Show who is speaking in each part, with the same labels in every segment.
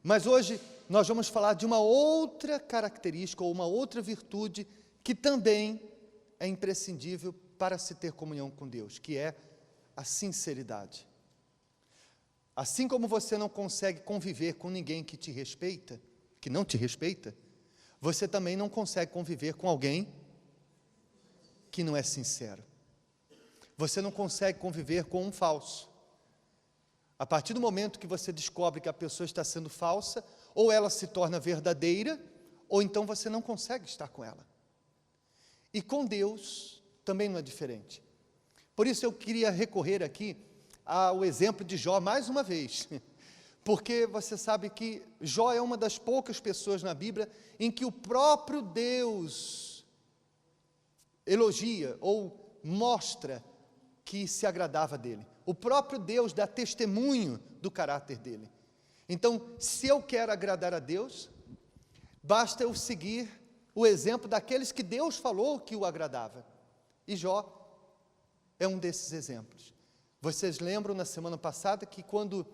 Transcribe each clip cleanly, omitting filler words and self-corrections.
Speaker 1: Mas hoje nós vamos falar de uma outra característica ou uma outra virtude que também é imprescindível para se ter comunhão com Deus, que é a sinceridade. Assim como você não consegue conviver com ninguém que te respeita, que não te respeita, você também não consegue conviver com alguém que não é sincero. Você não consegue conviver com um falso. A partir do momento que você descobre que a pessoa está sendo falsa, ou ela se torna verdadeira, ou então você não consegue estar com ela. E com Deus também não é diferente. Por isso eu queria recorrer aqui ao exemplo de Jó mais uma vez, porque você sabe que Jó é uma das poucas pessoas na Bíblia em que o próprio Deus elogia ou mostra que se agradava dele. O próprio Deus dá testemunho do caráter dele. Então, se eu quero agradar a Deus, basta eu seguir o exemplo daqueles que Deus falou que o agradava. E Jó é um desses exemplos. Vocês lembram na semana passada que quando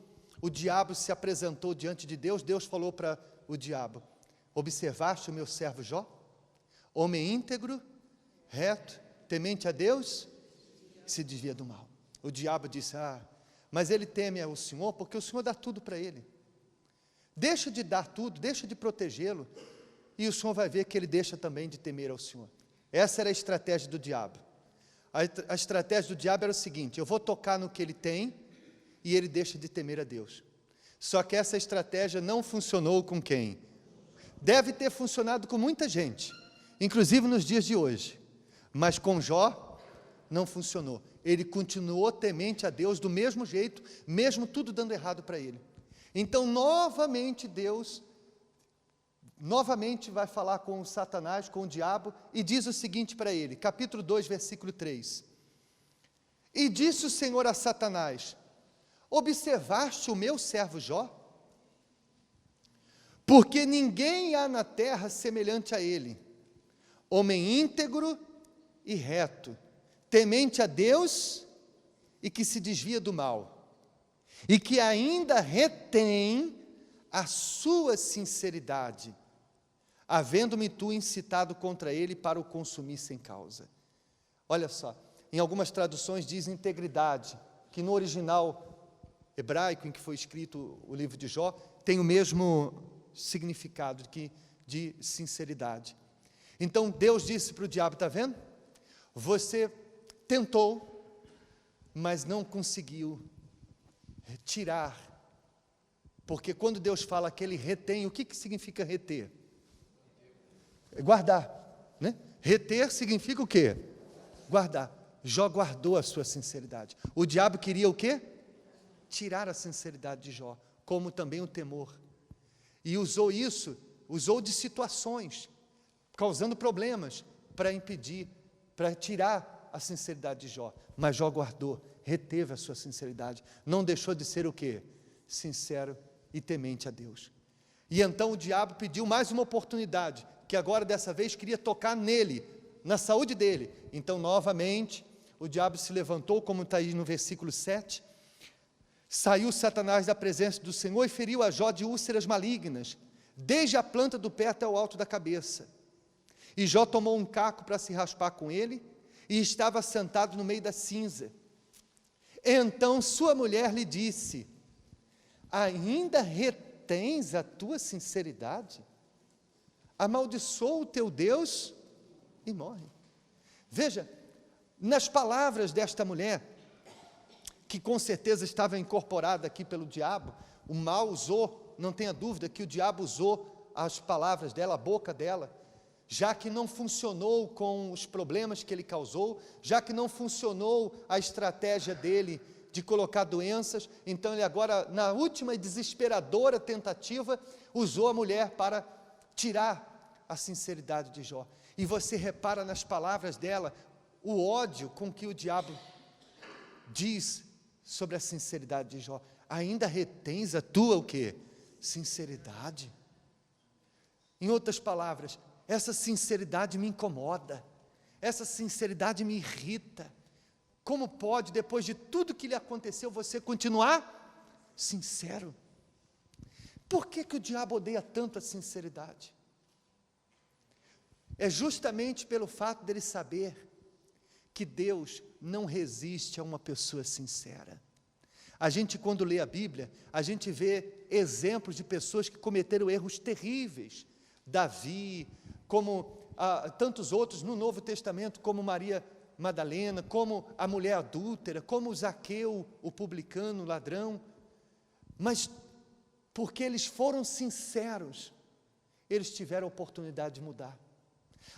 Speaker 1: o diabo se apresentou diante de Deus, Deus falou para o diabo: observaste o meu servo Jó? Homem íntegro, reto, temente a Deus, se desvia do mal. O diabo disse: mas ele teme ao Senhor, porque o Senhor dá tudo para ele. Deixa de dar tudo, deixa de protegê-lo, e o Senhor vai ver que ele deixa também de temer ao Senhor. Essa era a estratégia do diabo. A estratégia do diabo era o seguinte: eu vou tocar no que ele tem, e ele deixa de temer a Deus. Só que essa estratégia não funcionou com quem? Deve ter funcionado com muita gente, inclusive nos dias de hoje, mas com Jó não funcionou. Ele continuou temente a Deus do mesmo jeito, mesmo tudo dando errado para ele. Então, novamente, Deus vai falar com o Satanás, com o diabo, e diz o seguinte para ele, capítulo 2, versículo 3. E disse o Senhor a Satanás: observaste o meu servo Jó? Porque ninguém há na terra semelhante a ele, homem íntegro e reto, temente a Deus e que se desvia do mal, e que ainda retém a sua sinceridade, havendo-me tu incitado contra ele para o consumir sem causa. Olha só, em algumas traduções diz integridade, que no original hebraico em que foi escrito o livro de Jó, tem o mesmo significado de sinceridade. Então Deus disse para o diabo: está vendo? Você tentou, mas não conseguiu tirar, porque quando Deus fala que ele retém, o que significa reter? Guardar, né? Reter significa o quê? Guardar. Jó guardou a sua sinceridade. O diabo queria o quê? Tirar a sinceridade de Jó, como também o temor. E usou de situações, causando problemas, para impedir, para tirar a sinceridade de Jó. Mas Jó guardou, reteve a sua sinceridade, não deixou de ser o quê? Sincero e temente a Deus. E então o diabo pediu mais uma oportunidade, que agora dessa vez queria tocar nele, na saúde dele. Então novamente o diabo se levantou, como está aí no versículo 7, saiu Satanás da presença do Senhor e feriu a Jó de úlceras malignas, desde a planta do pé até o alto da cabeça. E Jó tomou um caco para se raspar com ele, e estava sentado no meio da cinza. Então sua mulher lhe disse: ainda retens a tua sinceridade? Amaldiçoa o teu Deus e morre. Veja, nas palavras desta mulher, que com certeza estava incorporada aqui pelo diabo, o mal usou, não tenha dúvida que o diabo usou as palavras dela, a boca dela, já que não funcionou com os problemas que ele causou, já que não funcionou a estratégia dele de colocar doenças, então ele agora, na última e desesperadora tentativa, usou a mulher para tirar a sinceridade de Jó. E você repara nas palavras dela, o ódio com que o diabo diz sobre a sinceridade de Jó. Ainda retens a tua o quê? Sinceridade. Em outras palavras, essa sinceridade me incomoda, essa sinceridade me irrita. Como pode, depois de tudo que lhe aconteceu, você continuar sincero? Por que o diabo odeia tanto a sinceridade? É justamente pelo fato dele saber que Deus não resiste a uma pessoa sincera. A gente, quando lê a Bíblia, a gente vê exemplos de pessoas que cometeram erros terríveis. Davi, como tantos outros no Novo Testamento, como Maria Madalena, como a mulher adúltera, como Zaqueu, o publicano, o ladrão. Mas porque eles foram sinceros, eles tiveram a oportunidade de mudar.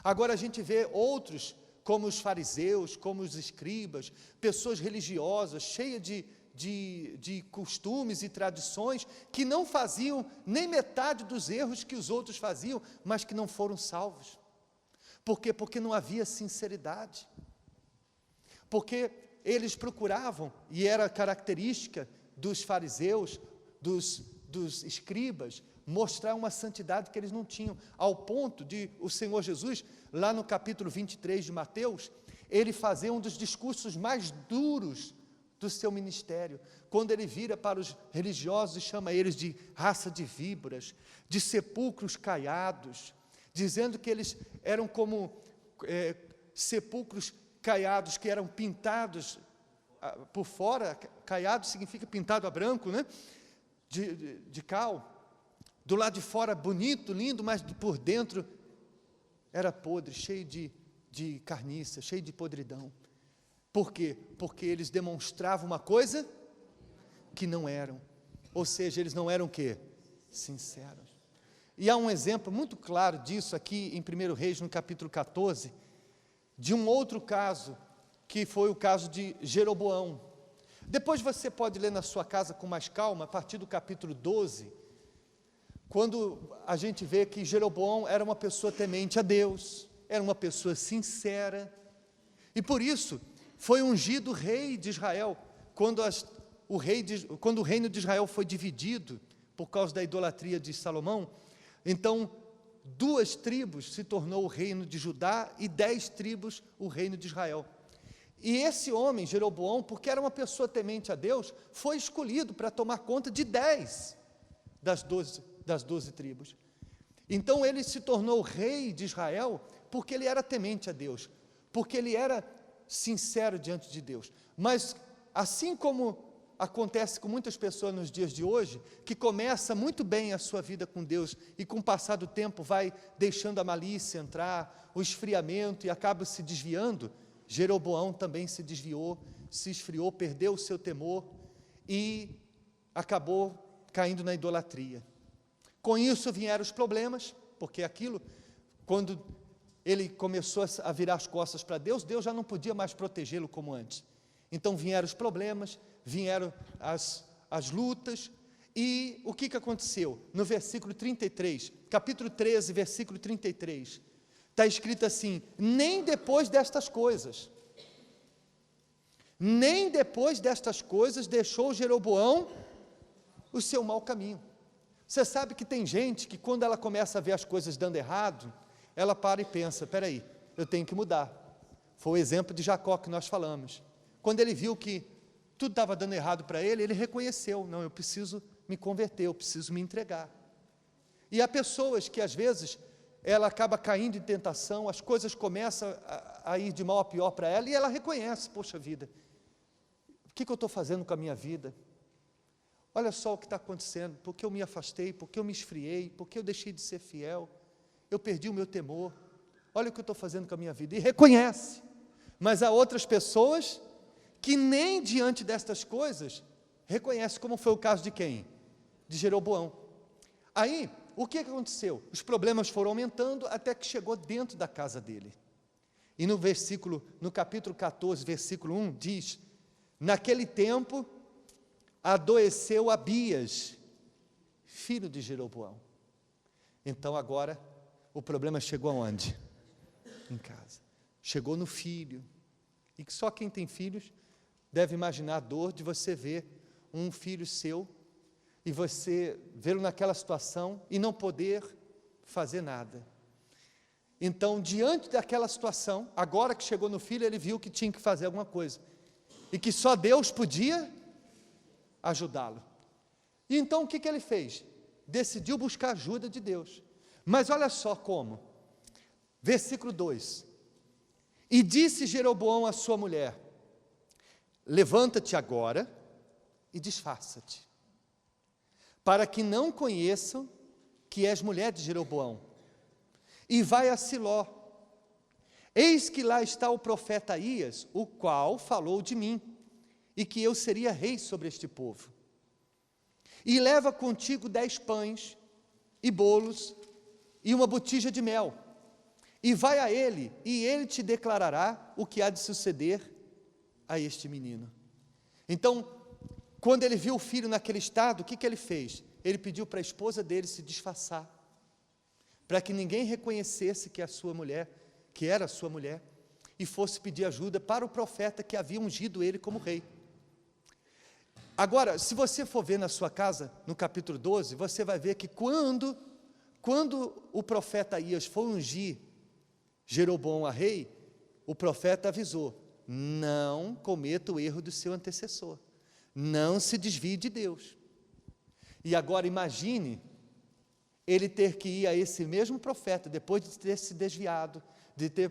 Speaker 1: Agora a gente vê outros, como os fariseus, como os escribas, pessoas religiosas, cheias de costumes e tradições, que não faziam nem metade dos erros que os outros faziam, mas que não foram salvos. Por quê? Porque não havia sinceridade. Porque eles procuravam, e era característica dos fariseus, dos escribas, mostrar uma santidade que eles não tinham, ao ponto de o Senhor Jesus, lá no capítulo 23 de Mateus, ele fazer um dos discursos mais duros do seu ministério, quando ele vira para os religiosos e chama eles de raça de víboras, de sepulcros caiados, dizendo que eles eram como sepulcros caiados, que eram pintados por fora. Caiado significa pintado a branco, né? De cal, do lado de fora bonito, lindo, mas por dentro era podre, cheio de carniça, cheio de podridão. Por quê? Porque eles demonstravam uma coisa que não eram, ou seja, eles não eram o quê? Sinceros. E há um exemplo muito claro disso aqui em 1 Reis, no capítulo 14, de um outro caso, que foi o caso de Jeroboão. Depois você pode ler na sua casa com mais calma, a partir do capítulo 12, quando a gente vê que Jeroboão era uma pessoa temente a Deus, era uma pessoa sincera, e por isso foi ungido rei de Israel. Quando o reino de Israel foi dividido, por causa da idolatria de Salomão, então 2 tribos se tornou o reino de Judá, e 10 tribos o reino de Israel. E esse homem, Jeroboão, porque era uma pessoa temente a Deus, foi escolhido para tomar conta de 10 das 12 tribos. Então ele se tornou rei de Israel, porque ele era temente a Deus, porque ele era sincero diante de Deus. Mas assim como acontece com muitas pessoas nos dias de hoje, que começa muito bem a sua vida com Deus, e com o passar do tempo vai deixando a malícia entrar, o esfriamento, e acaba se desviando, Jeroboão também se desviou, se esfriou, perdeu o seu temor, e acabou caindo na idolatria. Com isso vieram os problemas, porque aquilo, quando ele começou a virar as costas para Deus, Deus já não podia mais protegê-lo como antes. Então vieram os problemas, vieram as lutas, e o que aconteceu? No versículo 33, capítulo 13, versículo 33, está escrito assim: nem depois destas coisas deixou Jeroboão o seu mau caminho. Você sabe que tem gente que, quando ela começa a ver as coisas dando errado, ela para e pensa: espera aí, eu tenho que mudar. Foi o exemplo de Jacó que nós falamos. Quando ele viu que tudo estava dando errado para ele, ele reconheceu: não, eu preciso me converter, eu preciso me entregar. E há pessoas que às vezes ela acaba caindo em tentação, as coisas começam a ir de mal a pior para ela, e ela reconhece: poxa vida, o que eu estou fazendo com a minha vida? Olha só o que está acontecendo, porque eu me afastei, porque eu me esfriei, porque eu deixei de ser fiel, eu perdi o meu temor, olha o que eu estou fazendo com a minha vida, e reconhece. Mas há outras pessoas que nem diante destas coisas reconhecem, como foi o caso de quem? De Jeroboão. Aí, o que aconteceu? Os problemas foram aumentando até que chegou dentro da casa dele. E no capítulo 14, versículo 1, diz: naquele tempo adoeceu Abias, filho de Jeroboão. Então agora o problema chegou aonde? Em casa. Chegou no filho. E que só quem tem filhos deve imaginar a dor de você ver um filho seu e você vê-lo naquela situação e não poder fazer nada. Então, diante daquela situação, agora que chegou no filho, ele viu que tinha que fazer alguma coisa e que só Deus podia ajudá-lo. E então o que ele fez? decidiu buscar ajuda de Deus. Mas olha só como. Versículo 2. E disse Jeroboão à sua mulher: levanta-te agora e disfarça-te, para que não conheçam que és mulher de Jeroboão, e vai a Siló. Eis que lá está o profeta Aías, o qual falou de mim, e que eu seria rei sobre este povo. E leva contigo 10 pães e bolos e uma botija de mel, e vai a ele, e ele te declarará o que há de suceder a este menino. Então, quando ele viu o filho naquele estado, o que ele fez? Ele pediu para a esposa dele se disfarçar, para que ninguém reconhecesse que era a sua mulher, e fosse pedir ajuda para o profeta que havia ungido ele como rei. Agora, se você for ver na sua casa, no capítulo 12, você vai ver que quando o profeta Aías foi ungir Jeroboão a rei, o profeta avisou: não cometa o erro do seu antecessor, não se desvie de Deus. E agora imagine ele ter que ir a esse mesmo profeta, depois de ter se desviado,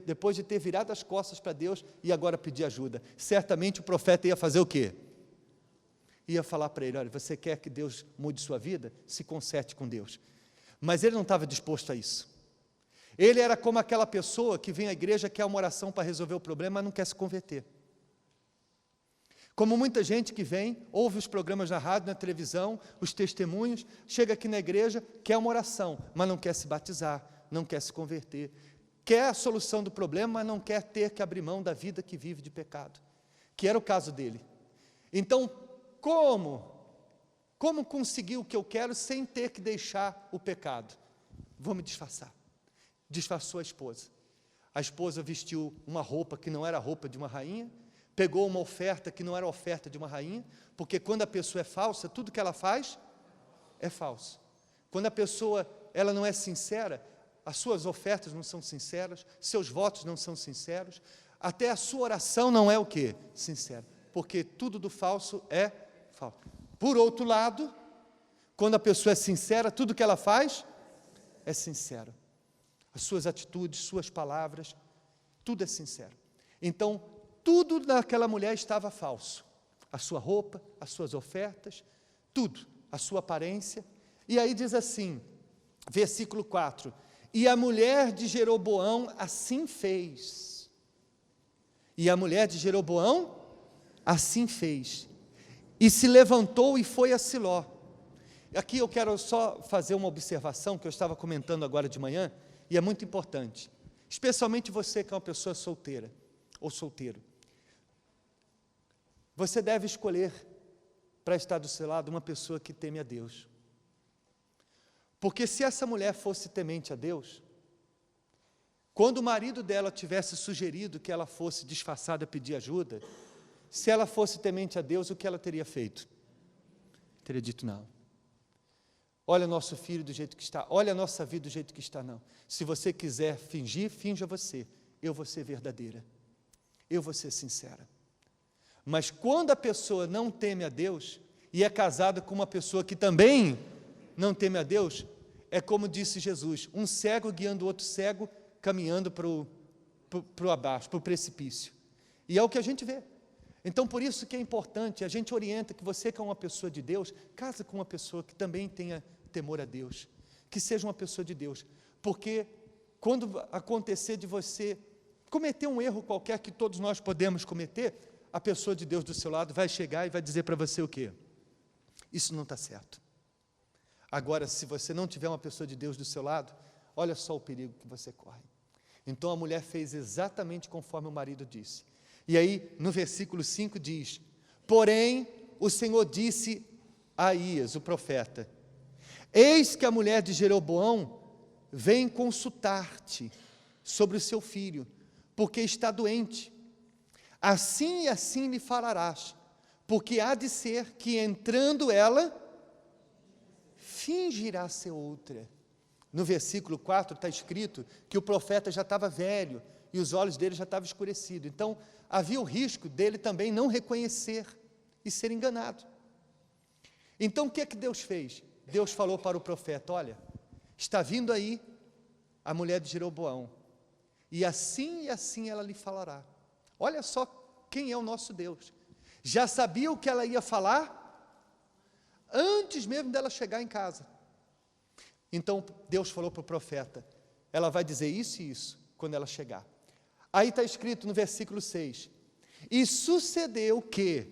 Speaker 1: depois de ter virado as costas para Deus, e agora pedir ajuda. Certamente o profeta ia fazer o quê? Ia falar para ele: olha, você quer que Deus mude sua vida? Se conserte com Deus. Mas ele não estava disposto a isso. Ele era como aquela pessoa que vem à igreja, quer uma oração para resolver o problema, mas não quer se converter. Como muita gente que vem, ouve os programas na rádio, na televisão, os testemunhos, chega aqui na igreja, quer uma oração, mas não quer se batizar, não quer se converter, quer a solução do problema, mas não quer ter que abrir mão da vida que vive de pecado, que era o caso dele. Então, como conseguir o que eu quero sem ter que deixar o pecado? Vou me disfarçar. Disfarçou a esposa. A esposa vestiu uma roupa que não era a roupa de uma rainha, pegou uma oferta que não era a oferta de uma rainha, porque quando a pessoa é falsa, tudo que ela faz é falso. Quando a pessoa ela não é sincera, as suas ofertas não são sinceras, seus votos não são sinceros, até a sua oração não é o quê? Sincera, porque tudo do falso é falso. Por outro lado, quando a pessoa é sincera, tudo que ela faz é sincero. As suas atitudes, suas palavras, tudo é sincero. Então, tudo naquela mulher estava falso. A sua roupa, as suas ofertas, tudo, a sua aparência. E aí diz assim, versículo 4, e a mulher de Jeroboão assim fez. E a mulher de Jeroboão assim fez. E se levantou e foi a Siló. Aqui eu quero só fazer uma observação que eu estava comentando agora de manhã, e é muito importante, especialmente você que é uma pessoa solteira ou solteiro. Você deve escolher para estar do seu lado uma pessoa que teme a Deus. Porque se essa mulher fosse temente a Deus, quando o marido dela tivesse sugerido que ela fosse disfarçada pedir ajuda, se ela fosse temente a Deus, o que ela teria feito? Teria dito: não. Olha o nosso filho do jeito que está, olha a nossa vida do jeito que está, não. Se você quiser fingir, finja você. Eu vou ser verdadeira. Eu vou ser sincera. Mas quando a pessoa não teme a Deus, e é casada com uma pessoa que também não teme a Deus, é como disse Jesus, um cego guiando o outro cego, caminhando para o abaixo, para o precipício. E é o que a gente vê. Então, por isso que é importante, a gente orienta que você que é uma pessoa de Deus, casa com uma pessoa que também tenha temor a Deus, que seja uma pessoa de Deus, porque quando acontecer de você cometer um erro qualquer que todos nós podemos cometer, a pessoa de Deus do seu lado vai chegar e vai dizer para você o quê? Isso não está certo. Agora, se você não tiver uma pessoa de Deus do seu lado, olha só o perigo que você corre. Então a mulher fez exatamente conforme o marido disse. E aí, no versículo 5 diz, porém, o Senhor disse a Aías, o profeta, eis que a mulher de Jeroboão vem consultar-te sobre o seu filho, porque está doente. Assim e assim lhe falarás, porque há de ser que entrando ela, fingirá ser outra. No versículo 4 está escrito que o profeta já estava velho, e os olhos dele já estavam escurecidos. Então, havia o risco dele também não reconhecer e ser enganado. Então, o que é que Deus fez? Deus falou para o profeta: olha, está vindo aí a mulher de Jeroboão, e assim ela lhe falará. Olha só quem é o nosso Deus. Já sabia o que ela ia falar antes mesmo dela chegar em casa. Então Deus falou para o profeta: ela vai dizer isso e isso quando ela chegar. Aí está escrito no versículo 6: e sucedeu que,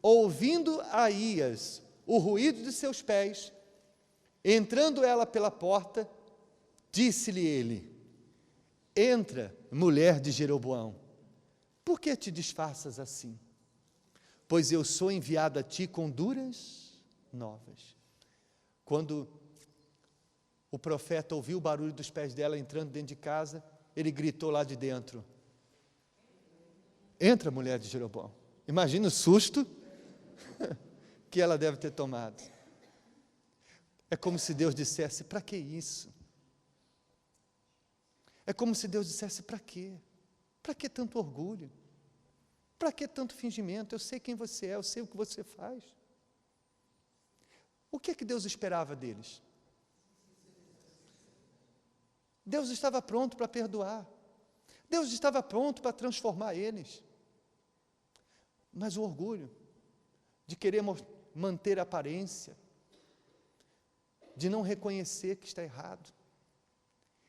Speaker 1: ouvindo Aías o ruído de seus pés, entrando ela pela porta, disse-lhe ele: entra, mulher de Jeroboão, por que te disfarças assim? Pois eu sou enviado a ti com duras novas. Quando o profeta ouviu o barulho dos pés dela entrando dentro de casa, ele gritou lá de dentro: entra, mulher de Jeroboão. Imagina o susto que ela deve ter tomado. É como se Deus dissesse: para que isso? É como se Deus dissesse: para quê? Para que tanto orgulho? Para que tanto fingimento? Eu sei quem você é, eu sei o que você faz. O que é que Deus esperava deles? Deus estava pronto para perdoar. Deus estava pronto para transformar eles. Mas o orgulho de querer manter a aparência, de não reconhecer que está errado.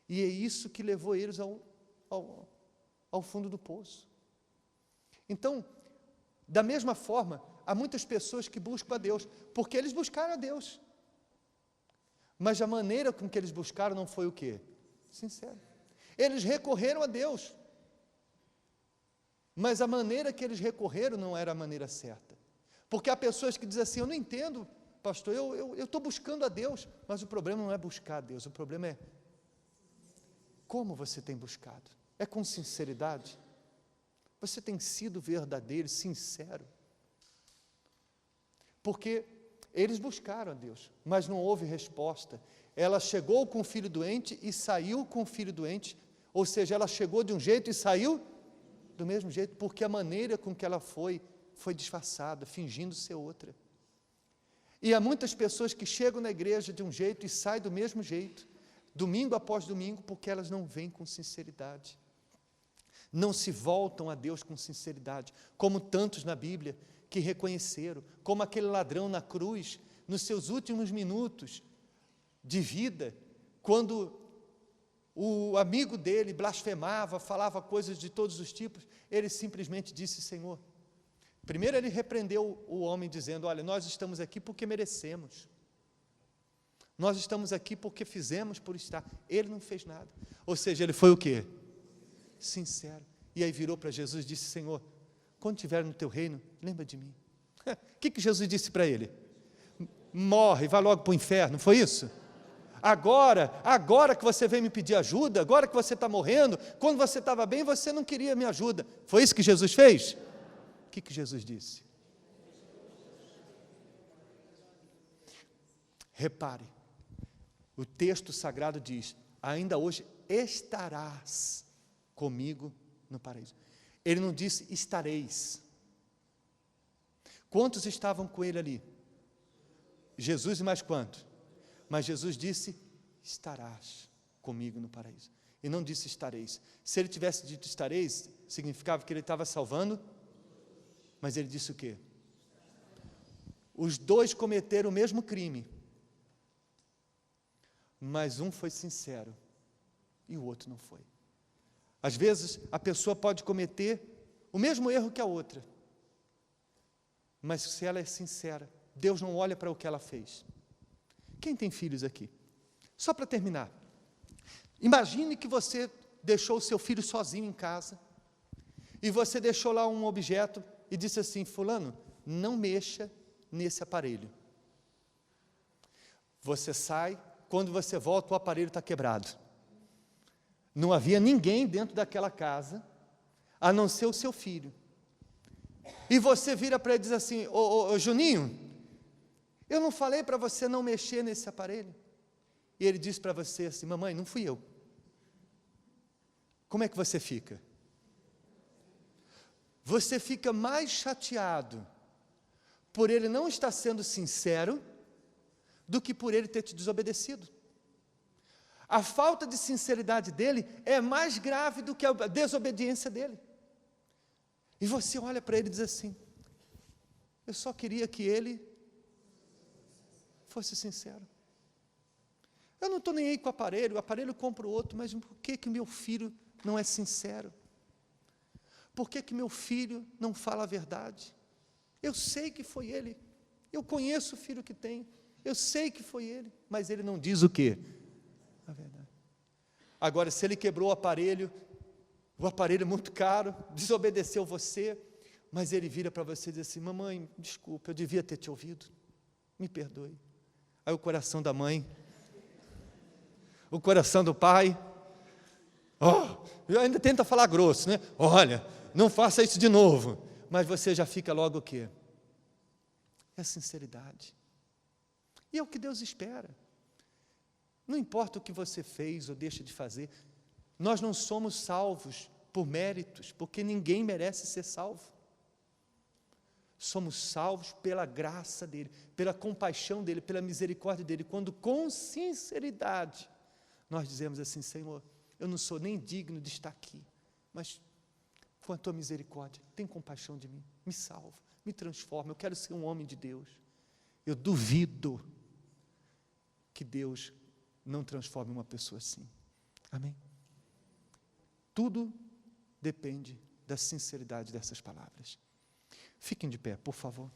Speaker 1: E é isso que levou eles ao fundo do poço. Então, da mesma forma, há muitas pessoas que buscam a Deus, porque eles buscaram a Deus. Mas a maneira com que eles buscaram não foi o quê? Sincero. Eles recorreram a Deus, mas a maneira que eles recorreram não era a maneira certa. Porque há pessoas que dizem assim: eu não entendo, pastor, eu estou buscando a Deus, mas o problema não é buscar a Deus, o problema é como você tem buscado. É com sinceridade? Você tem sido verdadeiro, sincero? Porque eles buscaram a Deus, mas não houve resposta. Ela chegou com o filho doente e saiu com o filho doente, ou seja, ela chegou de um jeito e saiu do mesmo jeito, porque a maneira com que ela foi disfarçada, fingindo ser outra. E há muitas pessoas que chegam na igreja de um jeito e saem do mesmo jeito, domingo após domingo, porque elas não vêm com sinceridade. Não se voltam a Deus com sinceridade, como tantos na Bíblia que reconheceram, como aquele ladrão na cruz, nos seus últimos minutos de vida, quando o amigo dele blasfemava, falava coisas de todos os tipos, ele simplesmente disse: Senhor. Primeiro ele repreendeu o homem dizendo: olha, nós estamos aqui porque merecemos. Nós estamos aqui porque fizemos por estar. Ele não fez nada. Ou seja, ele foi o quê? Sincero. E aí virou para Jesus e disse: Senhor, quando estiver no teu reino, lembra de mim. O que Jesus disse para ele? Morre, vai logo para o inferno, foi isso? Agora que você vem me pedir ajuda, agora que você está morrendo, quando você estava bem, você não queria minha ajuda. Foi isso que Jesus fez? O que Jesus disse? Repare, o texto sagrado diz: ainda hoje estarás comigo no paraíso. Ele não disse estareis. Quantos estavam com ele ali? Jesus e mais quantos? Mas Jesus disse: estarás comigo no paraíso. E não disse estareis. Se ele tivesse dito estareis, significava que ele estava salvando. Mas ele disse o quê? Os dois cometeram o mesmo crime. Mas um foi sincero e o outro não foi. Às vezes a pessoa pode cometer o mesmo erro que a outra. Mas se ela é sincera, Deus não olha para o que ela fez. Quem tem filhos aqui? Só para terminar. Imagine que você deixou o seu filho sozinho em casa e você deixou lá um objeto e disse assim: fulano, não mexa nesse aparelho. Você sai, quando você volta o aparelho está quebrado. Não havia ninguém dentro daquela casa, a não ser o seu filho. E você vira para ele e diz assim: ô Juninho, eu não falei para você não mexer nesse aparelho? E ele diz para você assim: mamãe, não fui eu. Como é que você fica? Você fica mais chateado por ele não estar sendo sincero do que por ele ter te desobedecido. A falta de sinceridade dele é mais grave do que a desobediência dele. E você olha para ele e diz assim: eu só queria que ele fosse sincero. Eu não estou nem aí com o aparelho compra o outro, mas por que meu filho não é sincero? Por que meu filho não fala a verdade? Eu sei que foi ele, eu conheço o filho que tem, eu sei que foi ele, mas ele não diz o quê? A verdade. Agora, se ele quebrou o aparelho é muito caro, desobedeceu você, mas ele vira para você e diz assim: mamãe, desculpa, eu devia ter te ouvido, me perdoe. Aí o coração da mãe, o coração do pai, ainda tenta falar grosso, né? Olha, não faça isso de novo, mas você já fica logo o quê? É sinceridade. E é o que Deus espera. Não importa o que você fez ou deixa de fazer, nós não somos salvos por méritos, porque ninguém merece ser salvo. Somos salvos pela graça dEle, pela compaixão dEle, pela misericórdia dEle, quando com sinceridade nós dizemos assim: Senhor, eu não sou nem digno de estar aqui, mas com a Tua misericórdia, tem compaixão de mim, me salva, me transforma, eu quero ser um homem de Deus. Eu duvido que Deus não transforme uma pessoa assim. Amém? Tudo depende da sinceridade dessas palavras. Fiquem de pé, por favor.